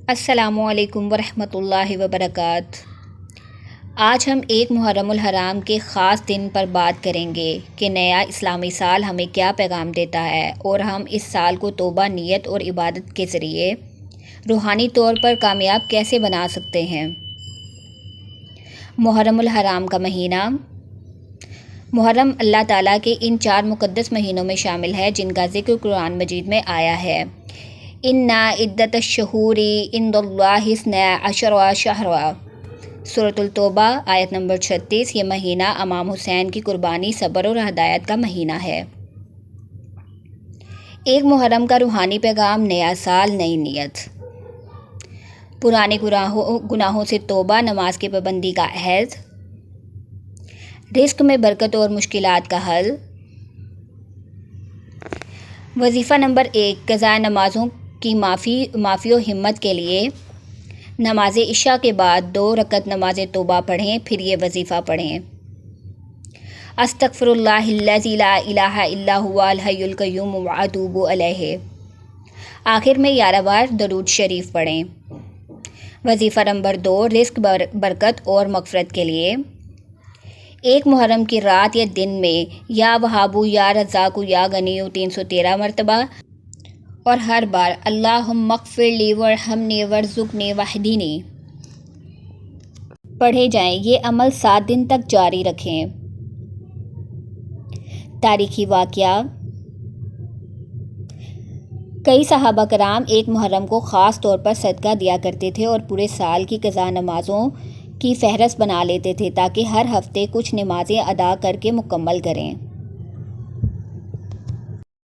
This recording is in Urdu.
السلام علیکم ورحمۃ اللہ وبرکاتہ۔ آج ہم ایک محرم الحرام کے خاص دن پر بات کریں گے کہ نیا اسلامی سال ہمیں کیا پیغام دیتا ہے اور ہم اس سال کو توبہ، نیت اور عبادت کے ذریعے روحانی طور پر کامیاب کیسے بنا سکتے ہیں۔ محرم الحرام کا مہینہ۔ محرم اللہ تعالیٰ کے ان 4 مقدس مہینوں میں شامل ہے جن کا ذکر قرآن مجید میں آیا ہے۔ اِنَّ عِدَّةَ الشُّهُورِ عِندَ اللہِ اثْنَا عَشَرَ شَهْرًا، سورۃ التوبہ آیت نمبر 36۔ یہ مہینہ امام حسین کی قربانی، صبر اور ہدایت کا مہینہ ہے۔ ایک محرم کا روحانی پیغام: نیا سال، نئی نیت، پرانے گناہوں سے توبہ، نماز کی پابندی کا عہد، رزق میں برکت اور مشکلات کا حل۔ وظیفہ نمبر 1: قضاء نمازوں کی معافی و ہمت کے لیے نماز عشاء کے بعد 2 رکعت نماز توبہ پڑھیں، پھر یہ وظیفہ پڑھیں: استغفر اللہ الذی لا الہ الا هو الحی القیوم واتوب الیہ۔ آخر میں 11 بار درود شریف پڑھیں۔ وظیفہ نمبر 2: رزق، برکت اور مغفرت کے لیے ایک محرم کی رات یا دن میں یا وہابو یا رزاقو یا غنیو 313 مرتبہ، اور ہر بار اللہم اغفر لی وارحمنی وارزقنی واہدنی پڑھے جائیں۔ یہ عمل 7 دن تک جاری رکھیں۔ تاریخی واقعہ: کئی صحابہ کرام ایک محرم کو خاص طور پر صدقہ دیا کرتے تھے اور پورے سال کی قضاء نمازوں کی فہرست بنا لیتے تھے تاکہ ہر ہفتے کچھ نمازیں ادا کر کے مکمل کریں۔